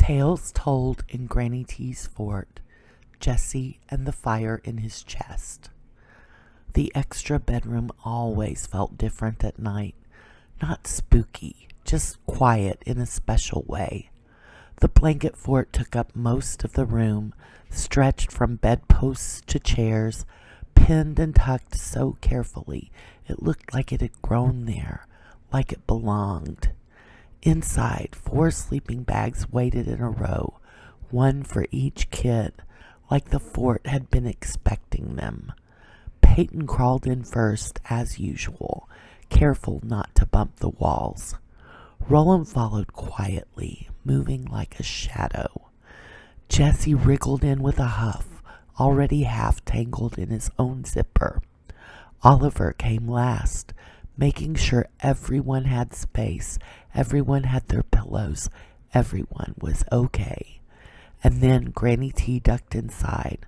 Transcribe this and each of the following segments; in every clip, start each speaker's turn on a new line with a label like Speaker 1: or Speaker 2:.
Speaker 1: Tales told in Granny T's fort, Jesse and the fire in his chest. The extra bedroom always felt different at night. Not spooky, just quiet in a special way. The blanket fort took up most of the room, stretched from bedposts to chairs, pinned and tucked so carefully it looked like it had grown there, like it belonged. Inside, 4 sleeping bags waited in a row, one for each kid, like the fort had been expecting them. Peyton crawled in first, as usual, careful not to bump the walls. Roland followed quietly, moving like a shadow. Jesse wriggled in with a huff, already half tangled in his own zipper. Oliver came last, making sure everyone had space, everyone had their pillows, everyone was okay. And then Granny T ducked inside.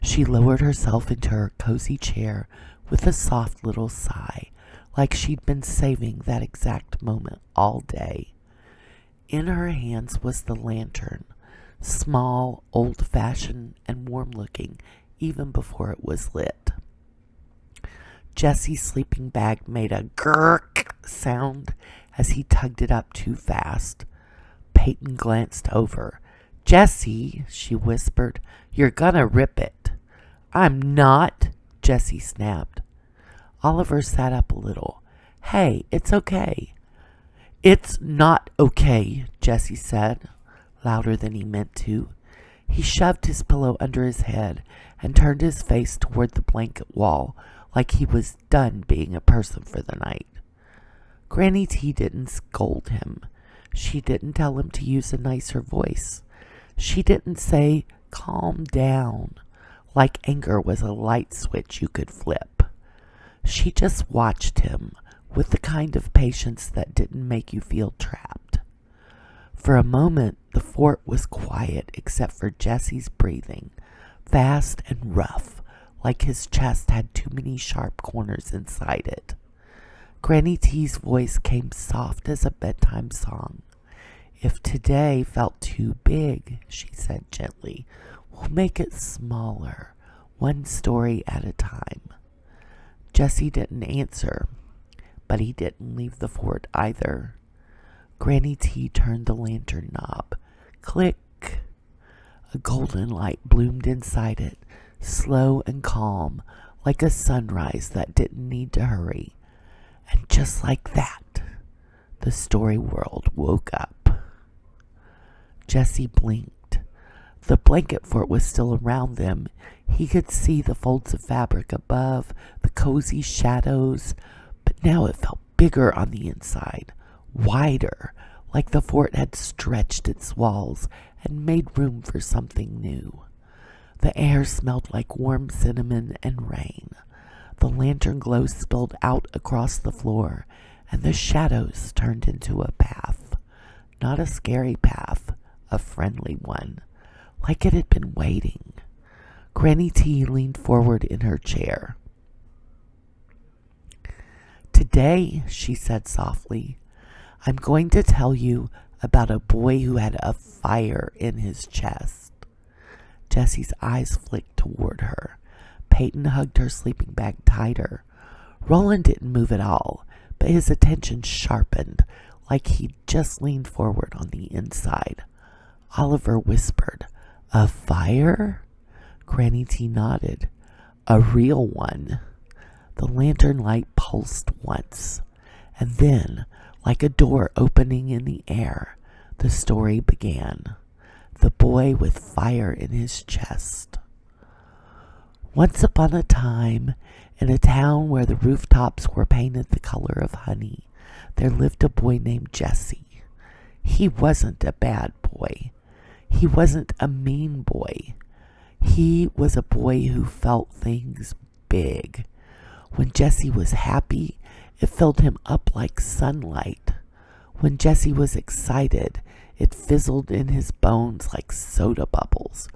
Speaker 1: She lowered herself into her cozy chair with a soft little sigh, like she'd been saving that exact moment all day. In her hands was the lantern, small, old-fashioned, and warm-looking even before it was lit. Jesse's sleeping bag made a gurk sound as he tugged it up too fast. Peyton glanced over. "Jesse," she whispered, "you're gonna rip it." "I'm not," Jesse snapped. Oliver sat up a little. "Hey, it's okay." "It's not okay," Jesse said, louder than he meant to. He shoved his pillow under his head and turned his face toward the blanket wall, like he was done being a person for the night. Granny T didn't scold him. She didn't tell him to use a nicer voice. She didn't say, "Calm down," like anger was a light switch you could flip. She just watched him with the kind of patience that didn't make you feel trapped. For a moment, the fort was quiet except for Jesse's breathing, fast and rough, like his chest had too many sharp corners inside it. Granny T's voice came soft as a bedtime song. "If today felt too big," she said gently, "we'll make it smaller, one story at a time." Jesse didn't answer, but he didn't leave the fort either. Granny T turned the lantern knob. Click! A golden light bloomed inside it, slow and calm, like a sunrise that didn't need to hurry. And just like that, the story world woke up. Jesse blinked. The blanket fort was still around them. He could see the folds of fabric above, the cozy shadows, but now it felt bigger on the inside, wider, like the fort had stretched its walls and made room for something new. The air smelled like warm cinnamon and rain. The lantern glow spilled out across the floor, and the shadows turned into a path. Not a scary path, a friendly one, like it had been waiting. Granny T leaned forward in her chair. "Today," she said softly, "I'm going to tell you about a boy who had a fire in his chest." Jesse's eyes flicked toward her. Peyton hugged her sleeping bag tighter. Roland didn't move at all, but his attention sharpened, like he'd just leaned forward on the inside. Oliver whispered, "A fire?" Granny T nodded. "A real one." The lantern light pulsed once, and then, like a door opening in the air, the story began. The boy with fire in his chest. Once upon a time, in a town where the rooftops were painted the color of honey, there lived a boy named Jesse. He wasn't a bad boy. He wasn't a mean boy. He was a boy who felt things big. When Jesse was happy, it filled him up like sunlight. When Jesse was excited, it fizzled in his bones like soda bubbles.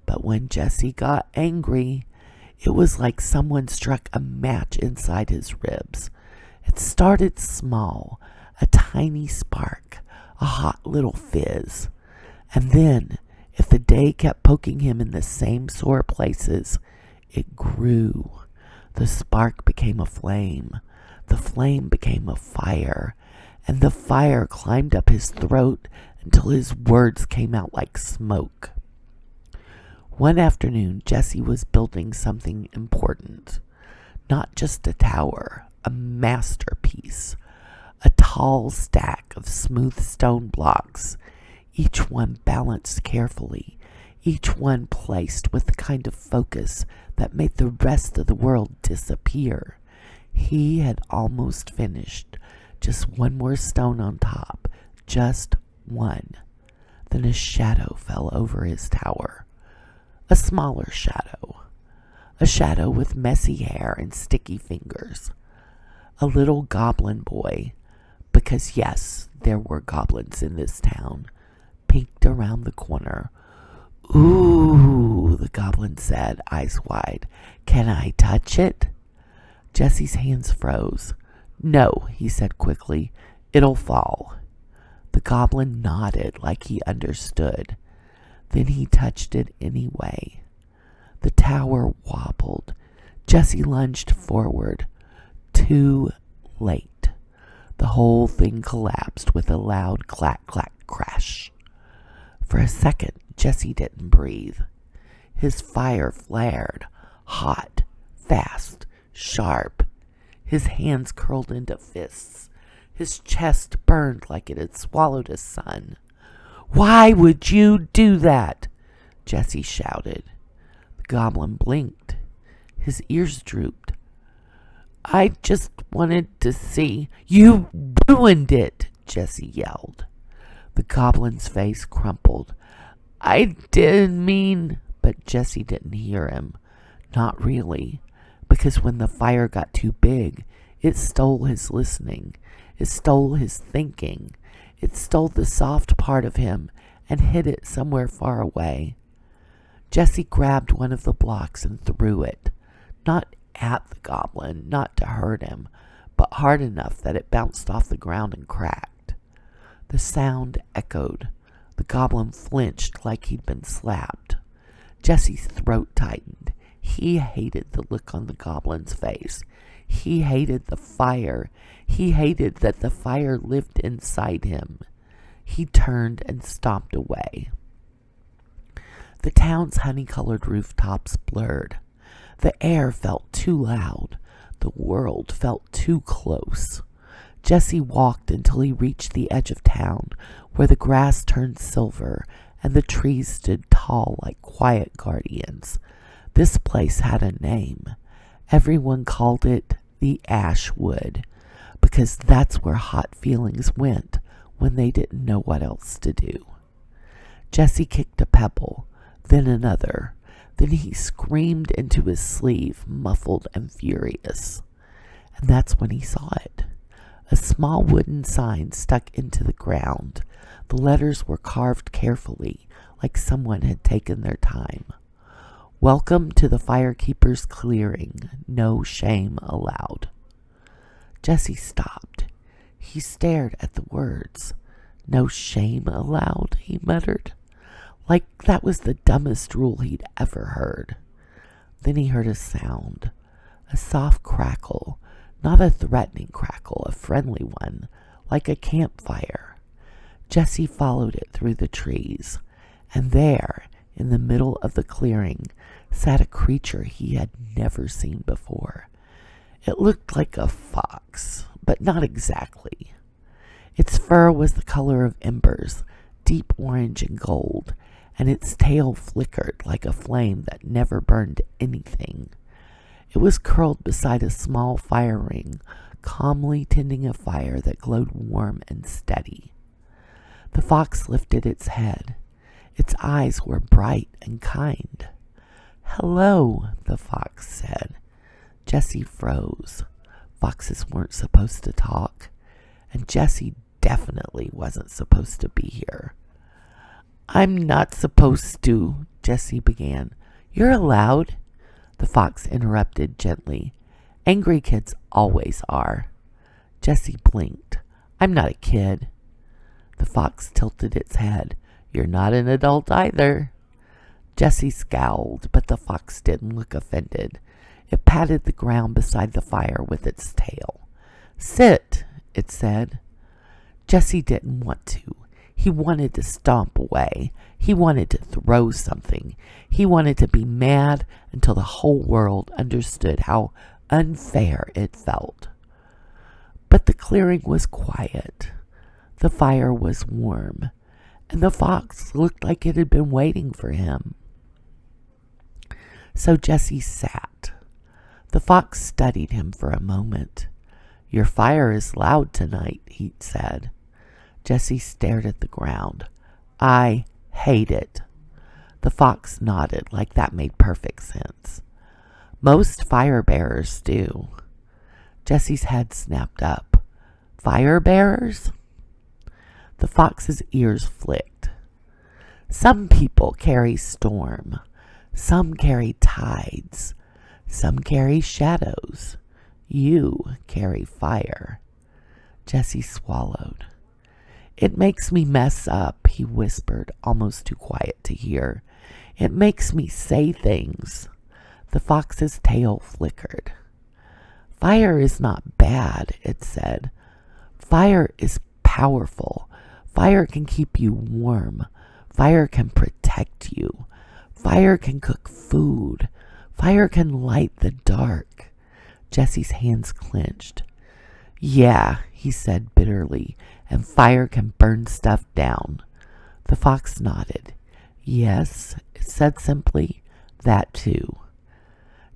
Speaker 1: But when Jesse got angry, it was like someone struck a match inside his ribs. It started small, a tiny spark, a hot little fizz. And then, if the day kept poking him in the same sore places, it grew. The spark became a flame. The flame became a fire. And the fire climbed up his throat until his words came out like smoke. One afternoon, Jesse was building something important. Not just a tower, a masterpiece. A tall stack of smooth stone blocks, each one balanced carefully, each one placed with the kind of focus that made the rest of the world disappear. He had almost finished. Just one more stone on top. Just one. Then a shadow fell over his tower. A smaller shadow. A shadow with messy hair and sticky fingers. A little goblin boy, because yes, there were goblins in this town, peeked around the corner. "Ooh," the goblin said, eyes wide. "Can I touch it?" Jesse's hands froze. "No," he said quickly. "It'll fall." The goblin nodded like he understood. Then he touched it anyway. The tower wobbled. Jesse lunged forward. Too late. The whole thing collapsed with a loud clack, clack, crash. For a second, Jesse didn't breathe. His fire flared, hot, fast, sharp. His hands curled into fists. His chest burned like it had swallowed a sun. "Why would you do that?" Jesse shouted. The goblin blinked. His ears drooped. "I just wanted to see." "You ruined it," Jesse yelled. The goblin's face crumpled. "I didn't mean..." But Jesse didn't hear him. Not really. Because when the fire got too big, it stole his listening. It stole his thinking. It stole the soft part of him and hid it somewhere far away. Jesse grabbed one of the blocks and threw it. Not at the goblin, not to hurt him, but hard enough that it bounced off the ground and cracked. The sound echoed. The goblin flinched like he'd been slapped. Jesse's throat tightened. He hated the look on the goblin's face. He hated the fire. He hated that the fire lived inside him. He turned and stomped away. The town's honey-colored rooftops blurred. The air felt too loud. The world felt too close. Jesse walked until he reached the edge of town, where the grass turned silver and the trees stood tall like quiet guardians. This place had a name. Everyone called it the Ash Wood, because that's where hot feelings went when they didn't know what else to do. Jesse kicked a pebble, then another. Then he screamed into his sleeve, muffled and furious. And that's when he saw it. A small wooden sign stuck into the ground. The letters were carved carefully, like someone had taken their time. "Welcome to the Firekeeper's Clearing. No shame allowed." Jesse stopped. He stared at the words. "No shame allowed," he muttered. Like that was the dumbest rule he'd ever heard. Then he heard a sound. A soft crackle. Not a threatening crackle, a friendly one, like a campfire. Jesse followed it through the trees, and there, in the middle of the clearing, sat a creature he had never seen before. It looked like a fox, but not exactly. Its fur was the color of embers, deep orange and gold, and its tail flickered like a flame that never burned anything. It was curled beside a small fire ring, calmly tending a fire that glowed warm and steady. The fox lifted its head. Its eyes were bright and kind. "Hello," the fox said. Jesse froze. Foxes weren't supposed to talk, and Jesse definitely wasn't supposed to be here. "I'm not supposed to," Jesse began. "You're allowed." The fox interrupted gently. "Angry kids always are." Jesse blinked. "I'm not a kid." The fox tilted its head. You're not an adult either. Jessie scowled, but the fox didn't look offended. It patted the ground beside the fire with its tail. Sit, it said. Jessie didn't want to. He wanted to stomp away. He wanted to throw something. He wanted to be mad until the whole world understood how unfair it felt. But the clearing was quiet. The fire was warm, and the fox looked like it had been waiting for him. So Jessie sat. The fox studied him for a moment. Your fire is loud tonight, he said. Jessie stared at the ground. I hate it. The fox nodded like that made perfect sense. Most fire bearers do. Jessie's head snapped up. Fire bearers? The fox's ears flicked. Some people carry storm. Some carry tides. Some carry shadows. You carry fire. Jessie swallowed. It makes me mess up, he whispered, almost too quiet to hear. It makes me say things. The fox's tail flickered. Fire is not bad, it said. Fire is powerful. Fire can keep you warm. Fire can protect you. Fire can cook food. Fire can light the dark. Jessie's hands clenched. Yeah, he said bitterly, and fire can burn stuff down. The fox nodded. Yes, it said simply, that too.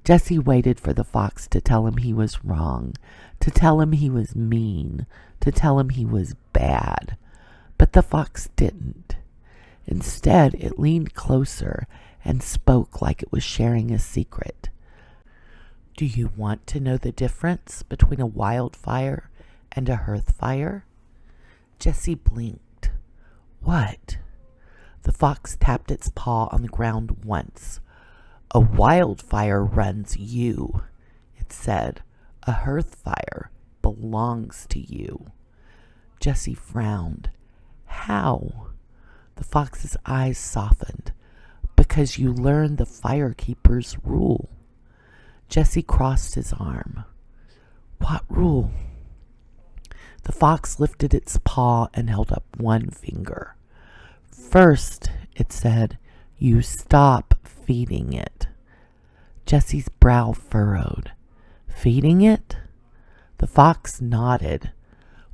Speaker 1: Jessie waited for the fox to tell him he was wrong, to tell him he was mean, to tell him he was bad. But the fox didn't. Instead, it leaned closer and spoke like it was sharing a secret. Do you want to know the difference between a wildfire and a hearth fire? Jessie blinked. What? The fox tapped its paw on the ground once. A wildfire runs you, it said. A hearth fire belongs to you. Jessie frowned. How? The fox's eyes softened. Because you learned the firekeeper's rule. Jessie crossed his arm. What rule? The fox lifted its paw and held up one finger. First, it said, you stop feeding it. Jessie's brow furrowed. Feeding it? The fox nodded.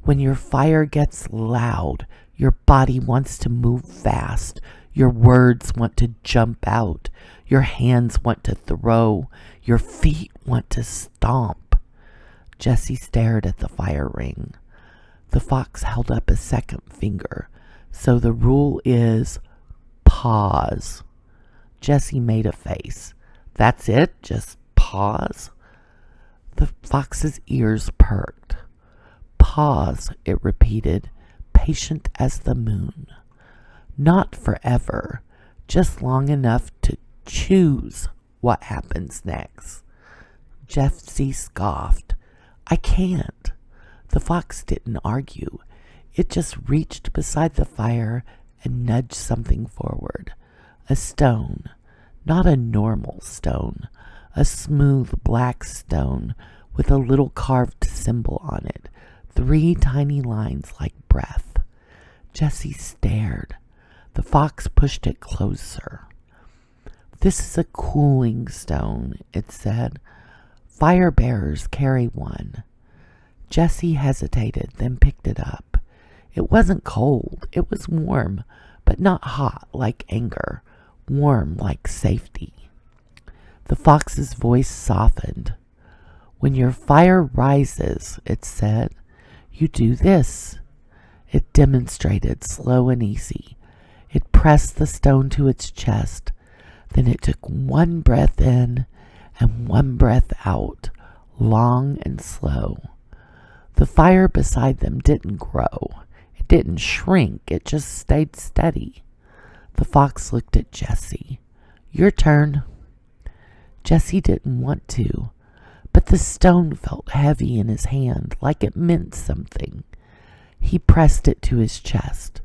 Speaker 1: When your fire gets loud, your body wants to move fast. Your words want to jump out. Your hands want to throw. Your feet want to stomp. Jessie stared at the fire ring. The fox held up a second finger. So the rule is pause. Jessie made a face. That's it? Just pause? The fox's ears perked. Pause, it repeated, patient as the moon. Not forever, just long enough to choose what happens next. Jessie scoffed. I can't. The fox didn't argue. It just reached beside the fire and nudged something forward. A stone. Not a normal stone. A smooth black stone with a little carved symbol on it. 3 tiny lines like breath. Jessie stared. The fox pushed it closer. This is a cooling stone, it said. Fire bearers carry one. Jessie hesitated, then picked it up. It wasn't cold. It was warm, but not hot like anger. Warm like safety. The fox's voice softened. When your fire rises, it said, you do this. It demonstrated slow and easy. It pressed the stone to its chest. Then it took one breath in and one breath out, long and slow. The fire beside them didn't grow. It didn't shrink. It just stayed steady. The fox looked at Jessie. Your turn. Jessie didn't want to, but the stone felt heavy in his hand, like it meant something. He pressed it to his chest.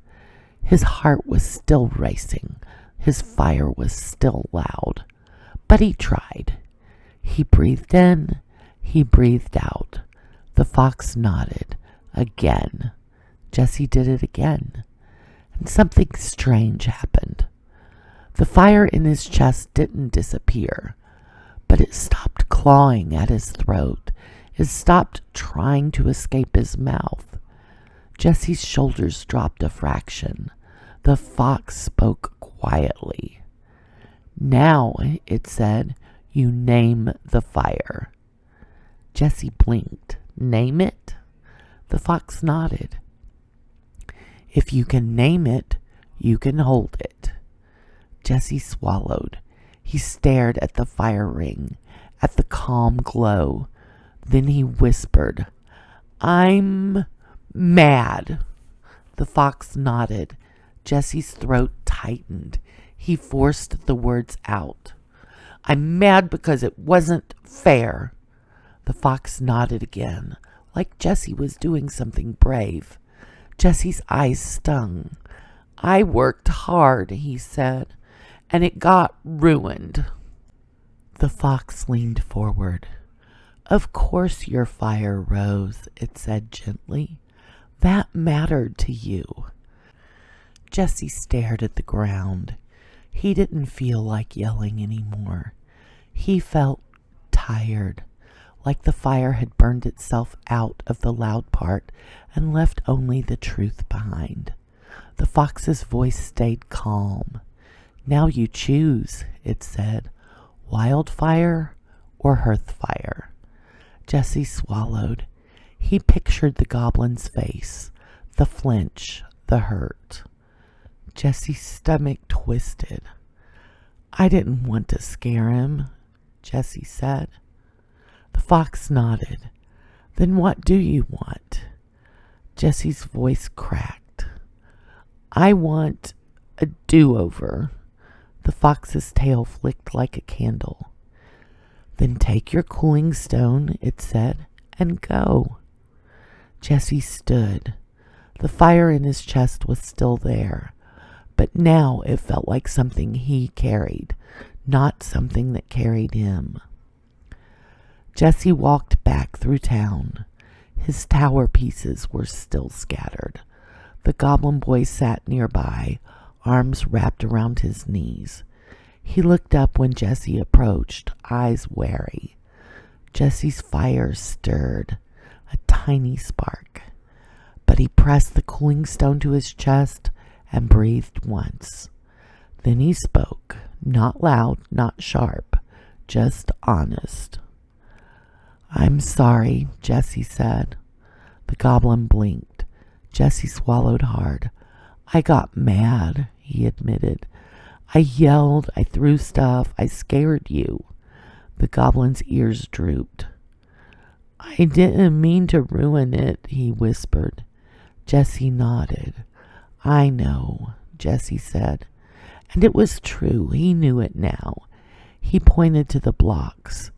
Speaker 1: His heart was still racing. His fire was still loud. But he tried. He breathed in. He breathed out. The fox nodded. Again. Jesse did it again. And something strange happened. The fire in his chest didn't disappear, but it stopped clawing at his throat. It stopped trying to escape his mouth. Jesse's shoulders dropped a fraction. The fox spoke quietly. Now, it said, you name the fire. Jesse blinked. Name it? The fox nodded. If you can name it, you can hold it. Jesse swallowed. He stared at the fire ring, at the calm glow. Then he whispered, I'm mad. The fox nodded. Jesse's throat tightened. He forced the words out. I'm mad because it wasn't fair. The fox nodded again, like Jesse was doing something brave. Jesse's eyes stung. I worked hard, he said, and it got ruined. The fox leaned forward. Of course your fire rose, it said gently. That mattered to you. Jesse stared at the ground. He didn't feel like yelling anymore. He felt tired, like the fire had burned itself out of the loud part and left only the truth behind. The fox's voice stayed calm. Now you choose, it said, wildfire or hearthfire. Jesse swallowed. He pictured the goblin's face, the flinch, the hurt. Jesse's stomach twisted. I didn't want to scare him, Jesse said. The fox nodded. Then what do you want? Jesse's voice cracked. I want a do-over. The fox's tail flicked like a candle. Then take your cooling stone, it said, and go. Jesse stood. The fire in his chest was still there, but now it felt like something he carried, not something that carried him. Jesse walked back through town. His tower pieces were still scattered. The goblin boy sat nearby, arms wrapped around his knees. He looked up when Jesse approached, eyes wary. Jesse's fire stirred, a tiny spark. But he pressed the cooling stone to his chest and breathed once. Then he spoke, not loud, not sharp, just honest. I'm sorry, Jesse said. The goblin blinked. Jesse swallowed hard. I got mad, he admitted. I yelled, I threw stuff, I scared you. The goblin's ears drooped. I didn't mean to ruin it, he whispered. Jesse nodded. I know, Jesse said. And it was true. He knew it now. He pointed to the blocks.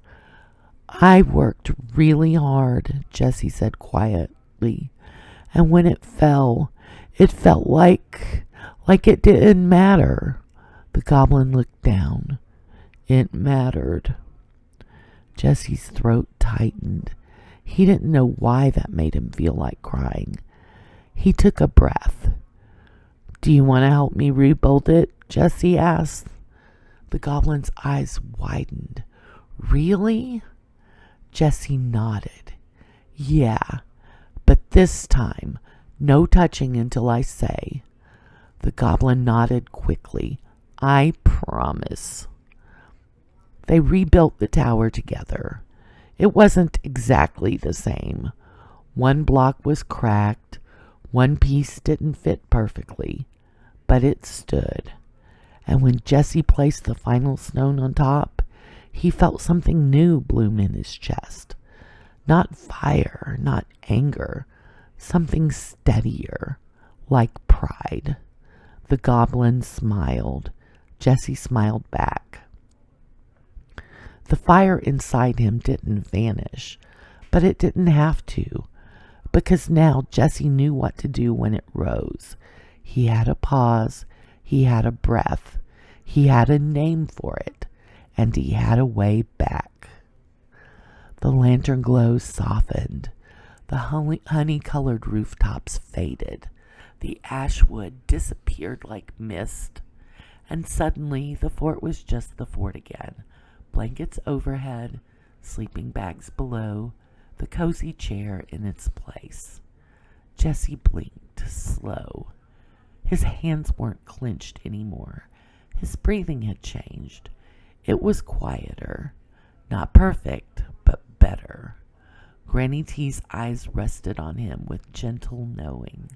Speaker 1: I worked really hard, Jesse said quietly. And when it fell, it felt like it didn't matter. The goblin looked down. It mattered. Jesse's throat tightened. He didn't know why that made him feel like crying. He took a breath. Do you want to help me rebuild it? Jesse asked. The goblin's eyes widened. Really? Jesse nodded. Yeah, but this time, no touching until I say. The goblin nodded quickly. I promise. They rebuilt the tower together. It wasn't exactly the same. One block was cracked. One piece didn't fit perfectly, but it stood. And when Jesse placed the final stone on top, he felt something new bloom in his chest. Not fire, not anger, something steadier, like pride. The goblin smiled. Jesse smiled back. The fire inside him didn't vanish, but it didn't have to, because now Jesse knew what to do when it rose. He had a pause. He had a breath. He had a name for it. And he had a way back. The lantern glow softened. The honey-colored rooftops faded. The ash wood disappeared like mist. And suddenly the fort was just the fort again. Blankets overhead, sleeping bags below, the cozy chair in its place. Jesse blinked, slow. His hands weren't clenched anymore. His breathing had changed. It was quieter. Not perfect, but better. Granny T's eyes rested on him with gentle knowing.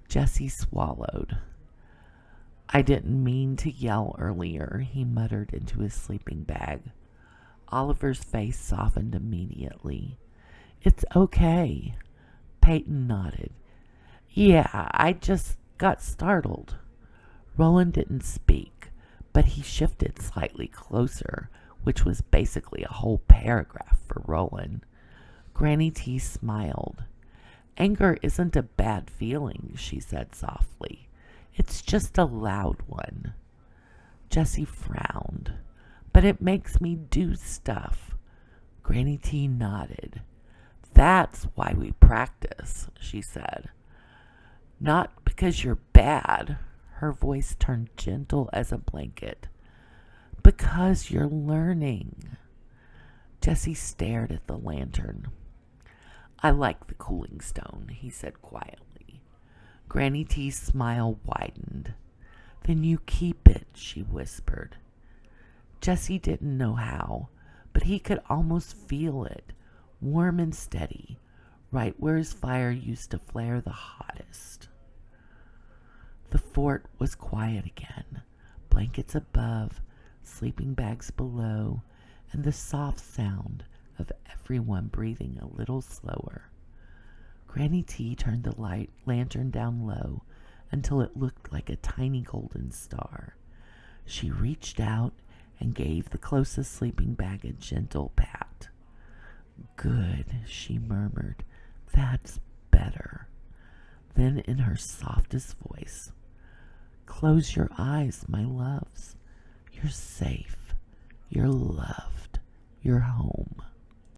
Speaker 1: Jesse swallowed. I didn't mean to yell earlier, he muttered into his sleeping bag. Oliver's face softened immediately. It's okay. Peyton nodded. Yeah, I just got startled. Roland didn't speak, but he shifted slightly closer, which was basically a whole paragraph for Roland. Granny T smiled. Anger isn't a bad feeling, she said softly. It's just a loud one. Jesse frowned. But it makes me do stuff. Granny T nodded. That's why we practice, she said. Not because you're bad. Her voice turned gentle as a blanket. Because you're learning. Jesse stared at the lantern. I like the cooling stone, he said quietly. Granny T's smile widened. Then you keep it, she whispered. Jesse didn't know how, but he could almost feel it, warm and steady, right where his fire used to flare the hottest. The fort was quiet again, blankets above, sleeping bags below, and the soft sound of everyone breathing a little slower. Granny T turned the lantern down low until it looked like a tiny golden star. She reached out and gave the closest sleeping bag a gentle pat. Good, she murmured. That's better. Then in her softest voice, close your eyes, my loves. You're safe. You're loved. You're home.